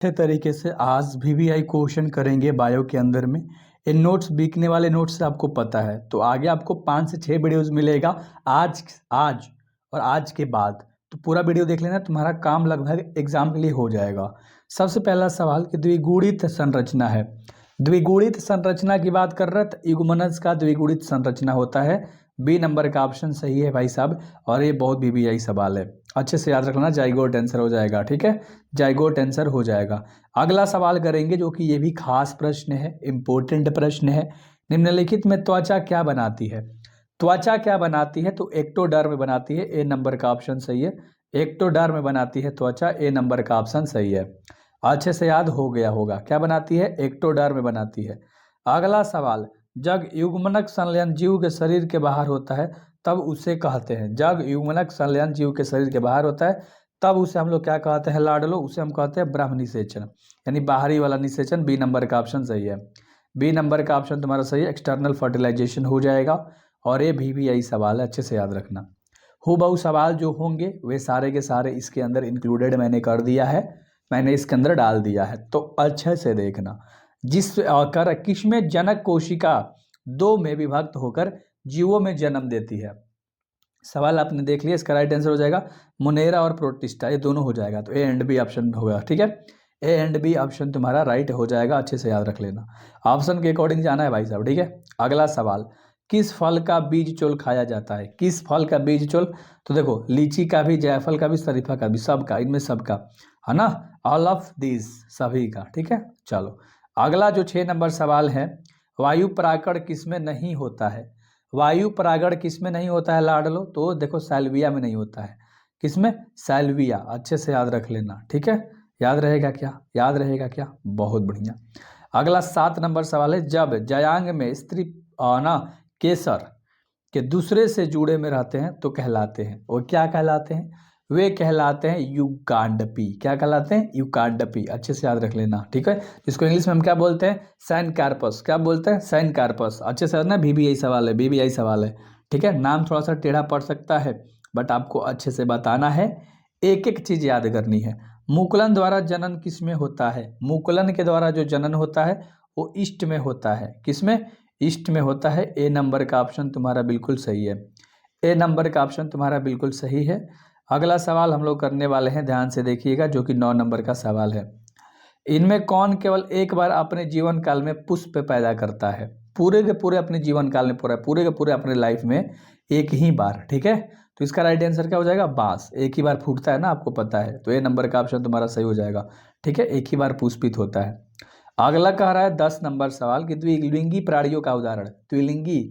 अच्छे तरीके से आज VVI क्वेश्चन करेंगे बायो के अंदर में। ये नोट्स बिकने वाले नोट्स से आपको पता है, तो आगे आपको 5 से 6 वीडियोस मिलेगा आज आज और आज के बाद। तो पूरा वीडियो देख लेना, तुम्हारा काम लगभग एग्जाम के लिए हो जाएगा। सबसे पहला सवाल कि द्विगुणित संरचना है। द्विगुणित संरचना की बात कर रहे हैं, युग्मनज का द्विगुणित संरचना होता है। बी नंबर का ऑप्शन सही है भाई साहब, और ये बहुत VVI सवाल है, अच्छे से याद रखना। जाइगोट आंसर हो जाएगा, ठीक है, जाइगोट आंसर हो जाएगा। अगला सवाल करेंगे जो कि ये भी खास प्रश्न है, इंपॉर्टेंट प्रश्न है। निम्नलिखित में त्वचा क्या बनाती है? त्वचा क्या बनाती है? तो एक्टोडर्म बनाती है, ए नंबर का ऑप्शन सही है। एक्टोडर्म बनाती है त्वचा, ए नंबर का ऑप्शन सही है। अच्छे से याद हो गया होगा, क्या बनाती है? एक्टोडर्म बनाती है। अगला सवाल, जब युग्मनक संलयन जीव के शरीर के बाहर होता है तब उसे कहते हैं, जब युग्मनक संलयन जीव के शरीर के बाहर होता है तब उसे हम लोग क्या कहते हैं लाडलो? उसे हम कहते हैं ब्रह्म निषेचन, यानी बाहरी वाला निषेचन। बी नंबर का ऑप्शन सही है, बी नंबर का ऑप्शन तुम्हारा सही है, एक्सटर्नल फर्टिलाइजेशन हो जाएगा। और ये VVI सवाल है, अच्छे से याद रखना। हूबहू सवाल जो होंगे वे सारे के सारे इसके अंदर इंक्लूडेड मैंने कर दिया है, मैंने इसके अंदर डाल दिया है, तो अच्छे से देखना। जिस कर किसमें जनक कोशिका दो में विभक्त होकर जीवों में जन्म देती है? सवाल आपने देख लिया, इसका राइट आंसर हो जाएगा मोनेरा और प्रोटिस्टा, ये दोनों हो जाएगा। तो ए एंड बी ऑप्शन होगा, ठीक है, ए एंड बी ऑप्शन तुम्हारा राइट हो जाएगा, अच्छे से याद रख लेना। ऑप्शन के अकॉर्डिंग जाना है भाई साहब, ठीक है। अगला सवाल, किस फल का बीज चोल खाया जाता है? किस फल का बीज चोल? तो देखो, लीची का भी, जायफल का भी, शरीफा का भी, सबका, इनमें सबका है ना, ऑल ऑफ दिस, सभी का, ठीक है। चलो अगला जो 6 नंबर सवाल है, वायु परागण किसमें नहीं होता है? वायु परागण किसमें नहीं होता है लाडलो? तो देखो, सैल्विया में नहीं होता है। किसमें? सैल्विया, अच्छे से याद रख लेना, ठीक है। याद रहेगा क्या? याद रहेगा क्या? बहुत बढ़िया। अगला 7 नंबर सवाल है, जब जयांग में स्त्री ना केसर के दूसरे से जुड़े में रहते हैं तो कहलाते हैं, और क्या कहलाते हैं? वे कहलाते हैं युकांडपी। क्या कहलाते हैं? युकांडपी, अच्छे से याद रख लेना, ठीक है। इसको इंग्लिश में हम क्या बोलते हैं? सैनकार्पस। क्या बोलते हैं? सैनकार्पस, अच्छे से ना, VVI सवाल है, VVI सवाल है, ठीक है। नाम थोड़ा सा टेढ़ा पड़ सकता है, बट आपको अच्छे से बताना है, एक एक चीज याद करनी है। मुकुलन द्वारा जनन किस में होता है? मुकुलन के द्वारा जो जनन होता है वो ईस्ट में होता है। किसमें? ईस्ट में होता है। ए नंबर का ऑप्शन तुम्हारा बिल्कुल सही है, ए नंबर का ऑप्शन तुम्हारा बिल्कुल सही है। अगला सवाल हम लोग करने वाले हैं, ध्यान से देखिएगा, जो कि 9 नंबर का सवाल है। इनमें कौन केवल एक बार अपने जीवन काल में पुष्प पैदा करता है? पूरे के पूरे अपने जीवन काल में, पूरे के पूरे अपने लाइफ में एक ही बार, ठीक है। तो इसका राइट आंसर क्या हो जाएगा? बांस, एक ही बार फूटता है ना, आपको पता है। तो ए नंबर का ऑप्शन तुम्हारा सही हो जाएगा, ठीक है, एक ही बार पुष्पित होता है। अगला कह रहा है 10 नंबर सवाल कि द्विलिंगी प्राणियों का उदाहरण। द्विलिंगी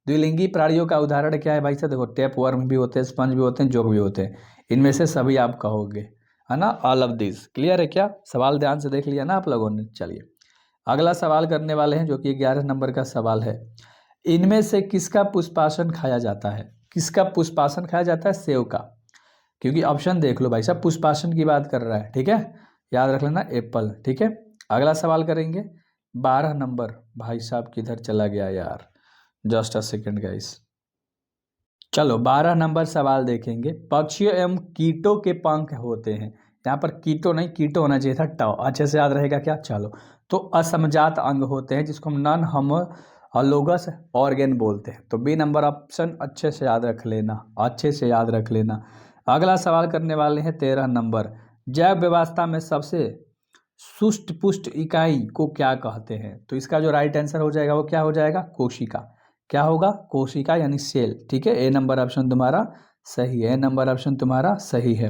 द्विलिंगी प्राणियों का उदाहरण क्या है भाई साहब? देखो, टेप वर्म भी होते हैं, स्पंज भी होते हैं, जोक भी होते हैं, इनमें से सभी आप कहोगे, है ना, ऑल ऑफ दिस। क्लियर है क्या? सवाल ध्यान से देख लिया ना आप लोगों ने? चलिए अगला सवाल करने वाले हैं, जो कि 11 नंबर का सवाल है। इनमें से किसका पुष्पासन खाया जाता है? किसका पुष्पासन खाया जाता है? सेव का, क्योंकि ऑप्शन देख लो भाई साहब, पुष्पासन की बात कर रहा है, ठीक है, याद रख लेना, एप्पल, ठीक है। अगला सवाल करेंगे 12 नंबर। भाई साहब किधर चला गया यार, जस्ट अ सेकेंड गाइस। चलो 12 नंबर सवाल देखेंगे, पक्षियों एवं कीटों के पंख होते हैं। यहाँ पर कीटो नहीं, कीटो होना चाहिए था, टाओ, अच्छे से याद रहेगा क्या? चलो, तो असमजात अंग होते हैं जिसको हम नॉन होमोलोगस ऑर्गेन बोलते हैं। तो बी नंबर ऑप्शन अच्छे से याद रख लेना, अच्छे से याद रख लेना। अगला सवाल करने वाले हैं 13 नंबर, जैव व्यवस्था में सबसे सुष्ट पुष्ट इकाई को क्या कहते हैं? तो इसका जो राइट आंसर हो जाएगा वो क्या हो जाएगा? कोशिका। क्या होगा? कोशिका, यानी सेल, ठीक है। ए नंबर ऑप्शन तुम्हारा सही है, ए नंबर ऑप्शन तुम्हारा सही है।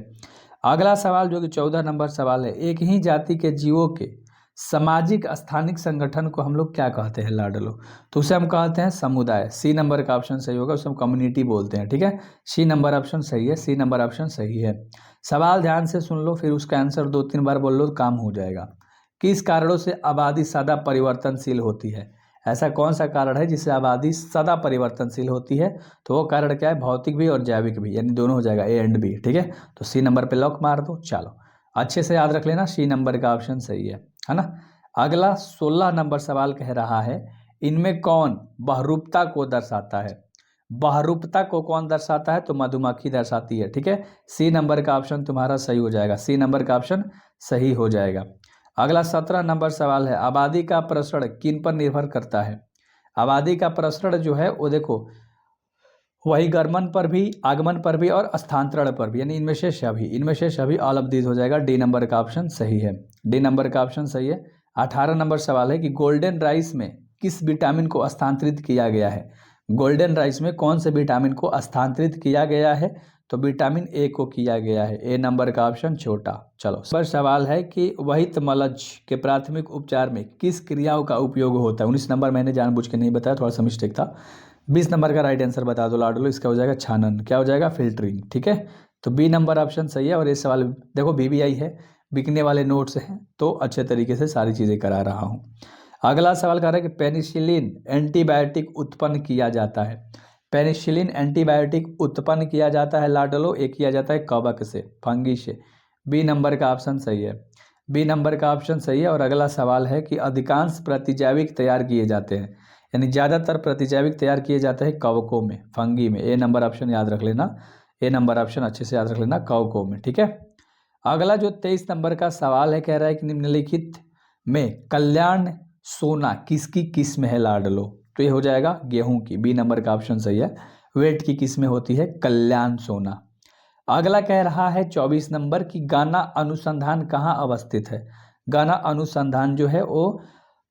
अगला सवाल जो कि 14 नंबर सवाल है, एक ही जाति के जीवों के सामाजिक स्थानिक संगठन को हम लोग क्या कहते हैं लाडलो? तो उसे हम कहते हैं समुदाय। सी नंबर का ऑप्शन सही होगा, उसे हम कम्युनिटी बोलते हैं, ठीक है। सी नंबर ऑप्शन सही है, सी नंबर ऑप्शन सही है। सवाल ध्यान से सुन लो, फिर उसका आंसर 2-3 बार बोल लो तो काम हो जाएगा। किस कारणों से आबादी सदा परिवर्तनशील होती है? ऐसा कौन सा कारण है जिससे आबादी सदा परिवर्तनशील होती है? तो वो कारण क्या है? भौतिक भी और जैविक भी, यानी दोनों हो जाएगा, ए एंड बी, ठीक है। तो सी नंबर पे लॉक मार दो। चलो अच्छे से याद रख लेना, सी नंबर का ऑप्शन सही है ना। अगला 16 नंबर सवाल कह रहा है, इनमें कौन बहुरूपता को दर्शाता है? बहुरूपता को कौन दर्शाता है? तो मधुमक्खी दर्शाती है, ठीक है। सी नंबर का ऑप्शन तुम्हारा सही हो जाएगा, सी नंबर का ऑप्शन सही हो जाएगा। अगला 17 नंबर सवाल है, आबादी का प्रसरण किन पर निर्भर करता है? आबादी का प्रसरण जो है वो देखो वही गमन पर भी, आगमन पर भी और स्थानांतरण पर भी, यानी इनमें से सभी ऑल ऑफ दीज हो जाएगा। डी नंबर का ऑप्शन सही है, डी नंबर का ऑप्शन सही है। 18 नंबर सवाल है कि गोल्डन राइस में किस विटामिन को स्थानांतरित किया गया है? गोल्डन राइस में कौन से विटामिन को स्थानांतरित किया गया है? तो विटामिन ए को किया गया है, ए नंबर का ऑप्शन छोटा। चलो पर सवाल है कि वहित मलज के प्राथमिक उपचार में किस क्रियाओं का उपयोग होता है? 19 नंबर मैंने जानबूझ के नहीं बताया, थोड़ा सा मिस्टेक था। 20 नंबर का राइट आंसर बता दो लाडलो, इसका हो जाएगा छानन, क्या हो जाएगा? फिल्टरिंग। ठीक है, तो बी नंबर ऑप्शन सही है। और ये सवाल देखो बीबीआई है, बिकने वाले नोट्स हैं, तो अच्छे तरीके से सारी चीज़ें करा रहा हूँ। अगला सवाल कह रहा है कि पेनिसिलिन एंटीबायोटिक उत्पन्न किया जाता है। पेनिसिलिन एंटीबायोटिक उत्पन्न किया जाता है लाडलो, एक किया जाता है कवक से, फंगी से। बी नंबर का ऑप्शन सही है, बी नंबर का ऑप्शन सही है। और अगला सवाल है कि अधिकांश प्रतिजैविक तैयार किए जाते हैं, यानी ज़्यादातर प्रतिजैविक तैयार किए जाते हैं कवकों में, फंगी में। ए नंबर ऑप्शन याद रख लेना, ए नंबर ऑप्शन अच्छे से याद रख लेना, कवकों में। ठीक है, अगला जो 23 नंबर का सवाल है, कह रहा है कि निम्नलिखित में कल्याण सोना किसकी किस्म है लाडलो? तो ये हो जाएगा गेहूं की, बी नंबर का ऑप्शन सही है। वेट की किस्में होती है कल्याण सोना। अगला कह रहा है 24 नंबर की गाना अनुसंधान कहाँ अवस्थित है? गाना अनुसंधान जो है वो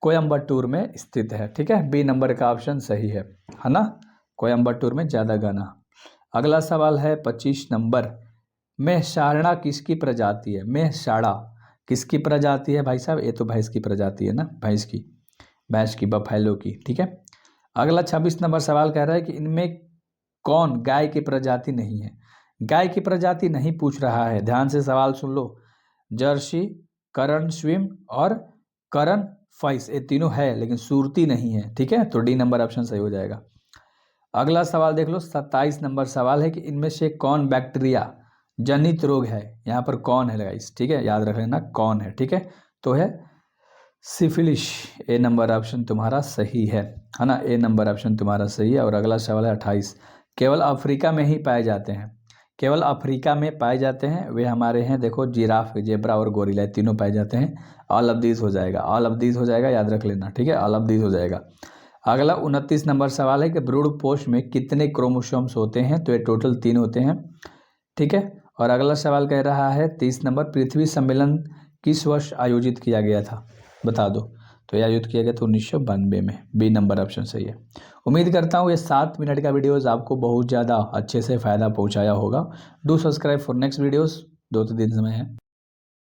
कोयम्बटूर में स्थित है। ठीक है, बी नंबर का ऑप्शन सही है ना, कोयम्बटूर में ज़्यादा गाना। अगला सवाल है 25 नंबर, मेहसाणा किसकी प्रजाति है? मेहसाणा किसकी प्रजाति है भाई साहब? ये तो भैंस की प्रजाति है ना, भैंस की बफैलो की। ठीक है, अगला 26 नंबर सवाल कह रहा है कि इनमें कौन गाय की प्रजाति नहीं है? गाय की प्रजाति नहीं पूछ रहा है, ध्यान से सवाल सुन लो। जर्सी, करण स्विम और करण फैस, ये तीनों है लेकिन सुरती नहीं है। ठीक है, तो डी नंबर ऑप्शन सही हो जाएगा। अगला सवाल देख लो, 27 नंबर सवाल है कि इनमें से कौन बैक्टीरिया जनित रोग है? यहाँ पर कौन है गाइस? ठीक है, याद रख लेना कौन है। ठीक है, तो है सिफिलिस, ए नंबर ऑप्शन तुम्हारा सही है ना, ए नंबर ऑप्शन तुम्हारा सही है। और अगला सवाल है 28, केवल अफ्रीका में ही पाए जाते हैं, केवल अफ्रीका में पाए जाते हैं, वे हमारे हैं देखो जिराफ, जेब्रा और गोरिल्ला, तीनों पाए जाते हैं। ऑल ऑफ दीज हो जाएगा, ऑल ऑफ दीज हो जाएगा, याद रख लेना। ठीक है, ऑल ऑफ दीज हो जाएगा। अगला 29 नंबर सवाल है कि भ्रूणपोष में कितने क्रोमोसोम्स होते हैं? तो ये टोटल 3 होते हैं। ठीक है, और अगला सवाल कह रहा है 30 नंबर, पृथ्वी सम्मेलन किस वर्ष आयोजित किया गया था? बता दो। तो यह आयोजित किया गया था 1992 में, बी नंबर ऑप्शन सही है। उम्मीद करता हूँ ये 7 मिनट का वीडियोज़ आपको बहुत ज़्यादा अच्छे से फ़ायदा पहुँचाया होगा। Do subscribe for next videos, 2-3 दिन समय है।